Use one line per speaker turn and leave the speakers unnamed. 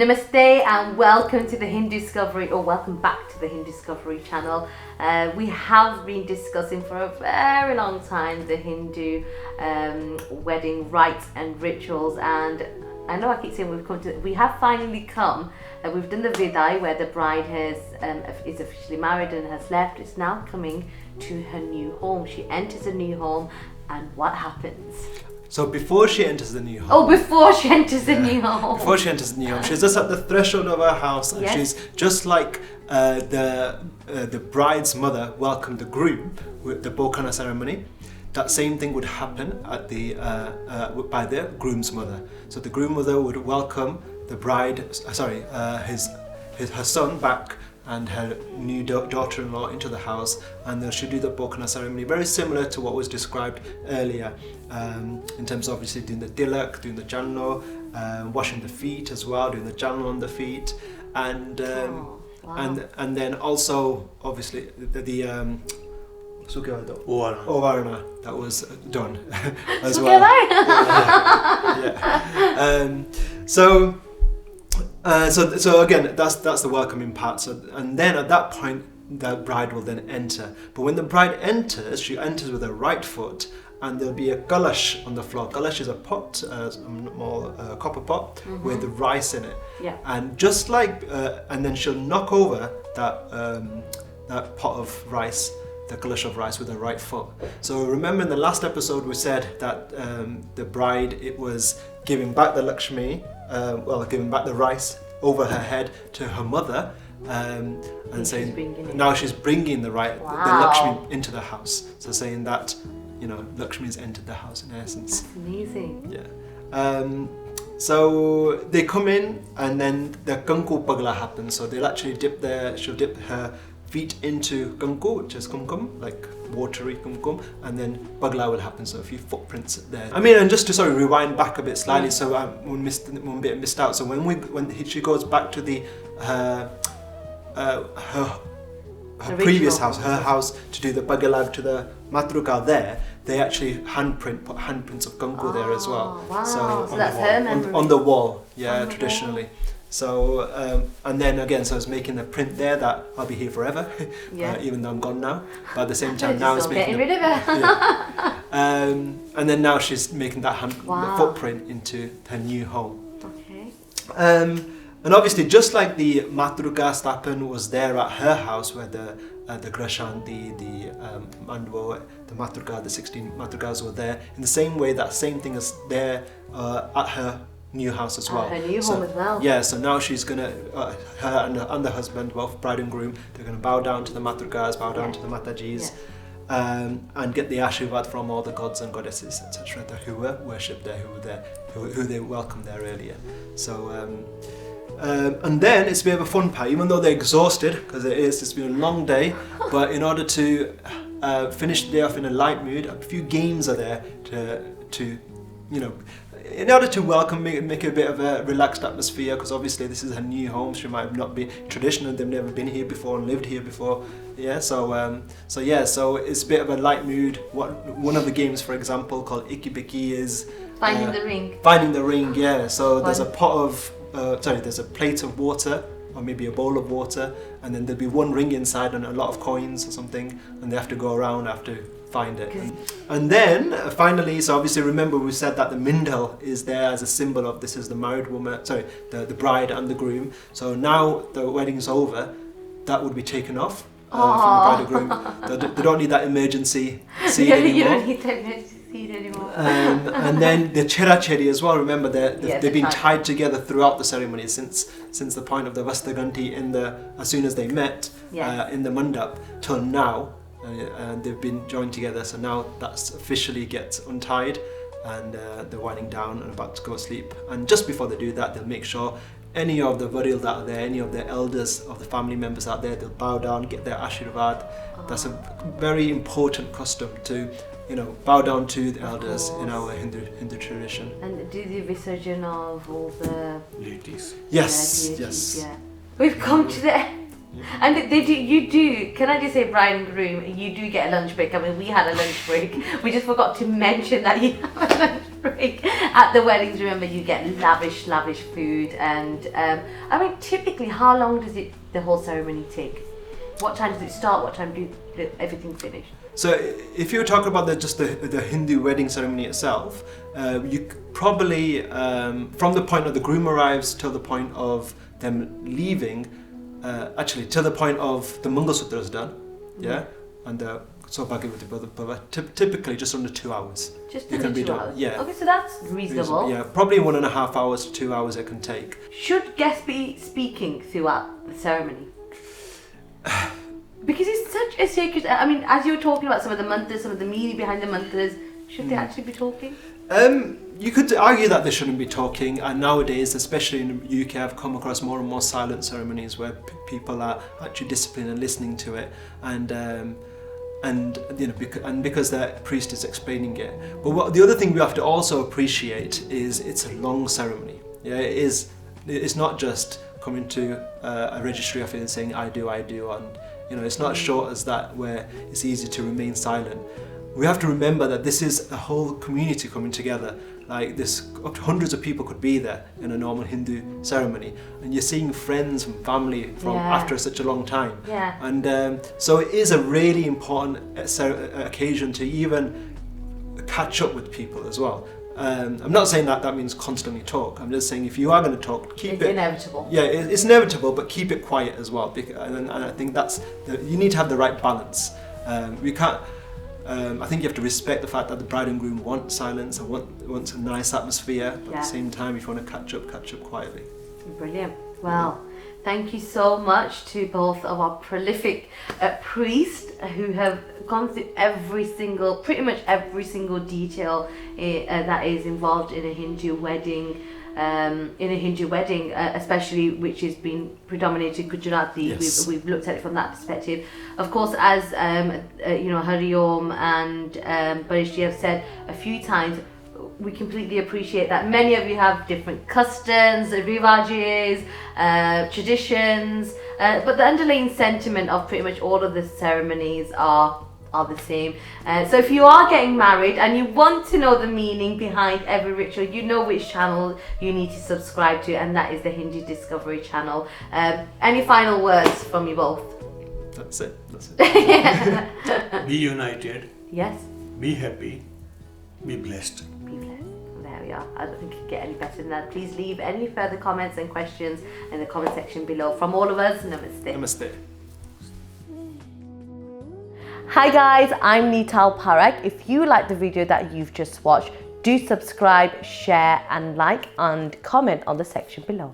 Namaste and welcome to the Hinduscovery, or welcome back to the Hinduscovery channel. We have been discussing for a very long time the Hindu wedding rites and rituals, and I know I keep saying we have finally come. We've done the vidai where the bride is officially married and has left. It's now coming to her new home. She enters a new home, and what happens?
So before she enters the new home.
Oh, before she enters the new home.
Before she enters the new home, she's just at the threshold of her house, and she's just like the bride's mother welcomed the groom with the Ponkhanu ceremony. That same thing would happen at the by the groom's mother. So the groom mother would welcome the bride, her son back and her new daughter-in-law into the house, and they should do the Ponkhanu ceremony, very similar to what was described earlier, in terms of obviously doing the tilak, doing the jalno, washing the feet as well, doing the jalno on the feet, and and then also obviously the Ovarna that was done as well. So again, that's the welcoming part. So, and then at that point, the bride will then enter. But when the bride enters, she enters with her right foot, and there'll be a kalash on the floor. Kalash is a pot, a copper pot with rice in it.
Yeah.
And just like, and then she'll knock over that pot of rice, the kalash of rice, with her right foot. So remember in the last episode we said that the bride, it was giving back the Lakshmi, giving back the rice over her head to her mother, and saying now she's bringing the Lakshmi into the house. So saying that, Lakshmi has entered the house in essence.
That's amazing.
Yeah. So they come in, and then the kanku pagla happens. So they'll actually she'll dip her feet into kumkum, which is kumkum, like watery kumkum, and then pagla will happen, so a few footprints there. And just to rewind back a bit slightly, so one bit missed out. So when she goes back to her previous house, her house, to do the pagala to the matruka there, they actually put handprints of kumkum there as well.
Wow.
So
that's her memory.
On the wall, traditionally. So, and then again, so it's making the print there that I'll be here forever, even though I'm gone now. But at the same time, now it's making
rid of her.
And then now she's making that footprint into her new home.
Okay.
And obviously, just like the matruka stapan was there at her house, where the grashanti, the mandwo, the matruka, the 16 matrukas were there. In the same way, that same thing is there at her new house as well.
Her new home as well.
Yeah, so now she's gonna, her and the husband, both bride and groom, they're gonna bow down to the matrukas, bow down to the matajis, and get the ashirvad from all the gods and goddesses, etc., who were worshipped there, who they welcomed there earlier. So, and then it's a bit of a fun part, even though they're exhausted, because it's been a long day, but in order to finish the day off in a light mood, a few games are there to in order to welcome, make a bit of a relaxed atmosphere, because obviously this is her new home. She might not be traditional, they've never been here before and lived here before. Yeah, so it's a bit of a light mood. One of the games, for example, called Iki Biki, is
Finding the ring.
Finding the ring, yeah. So there's a there's a plate of water, or maybe a bowl of water, and then there'll be one ring inside and a lot of coins or something, and they have to go around after find it. And then finally, so obviously remember we said that the mindal is there as a symbol of this is the married woman, the bride and the groom. So now the wedding's over, that would be taken off from the bride and groom. They don't need that emergency seed anymore.
You don't need that emergency seed anymore.
And then the chera as well, remember they've been tied together throughout the ceremony since the point of the vastaganti as soon as they met in the mandap till now. And they've been joined together, so now that's officially gets untied, and they're winding down and about to go to sleep. And just before they do that, they'll make sure any of the varil that are there, any of the elders of the family members out there, they'll bow down, get their ashirvad. That's a very important custom to bow down to the elders in our Hindu tradition.
And do the visarjan of all the
deities.
Yes.
Yeah. We've come to the end. And you do, can I just say, bride and groom, you do get a lunch break. I mean, we had a lunch break. We just forgot to mention that you have a lunch break. break. At the weddings, remember, you get lavish food, and I mean, typically, how long does the whole ceremony take? What time does it start? What time do everything finish?
So if you're talking about the Hindu wedding ceremony itself, you probably, from the point of the groom arrives till the point of them leaving, actually till the point of the Mangalsutra is done, yeah, and the typically just under 2 hours.
Just under 2 hours?
Yeah.
Okay, so that's reasonable.
Yeah, probably 1.5 hours to 2 hours it can take.
Should guests be speaking throughout the ceremony? Because it's such a sacred, I mean, as you were talking about some of the mantras, some of the meaning behind the mantras, should they actually be talking?
You could argue that they shouldn't be talking, and nowadays, especially in the UK, I've come across more and more silent ceremonies where people are actually disciplined and listening to it, and you know, because the priest is explaining it. But the other thing we have to also appreciate is it's a long ceremony. Yeah, it is. It's not just coming to a registry office and saying I do, and you know, it's not as short as that where it's easy to remain silent. We have to remember that this is a whole community coming together. Like this, up to hundreds of people could be there in a normal Hindu ceremony, and you're seeing friends and family from after such a long time.
Yeah.
And so it is a really important occasion to even catch up with people as well. I'm not saying that means constantly talk. I'm just saying if you are going to talk, keep it. It's
inevitable.
Yeah, it's inevitable, but keep it quiet as well. And I think you need to have the right balance. We can't. I think you have to respect the fact that the bride and groom want silence and want a nice atmosphere, but at the same time, if you want to catch up quietly.
Brilliant. Well, thank you so much to both of our prolific priests who have gone through pretty much every single detail that is involved in a Hindu wedding. Especially which has been predominated Gujarati.
Yes.
We've looked at it from that perspective. Of course, as Hariom and Barishji have said a few times, we completely appreciate that many of you have different customs, rivajes, traditions, but the underlying sentiment of pretty much all of the ceremonies are the same. So if you are getting married and you want to know the meaning behind every ritual, you know which channel you need to subscribe to, and that is the Hindu Discovery channel. Any final words from you both?
That's it.
Be united.
Yes.
Be happy. Be blessed.
Be blessed. There we are. I don't think it can get any better than that. Please leave any further comments and questions in the comment section below. From all of us, namaste.
Namaste.
Hi guys, I'm Nital Parak. If you like the video that you've just watched, do subscribe, share and like and comment on the section below.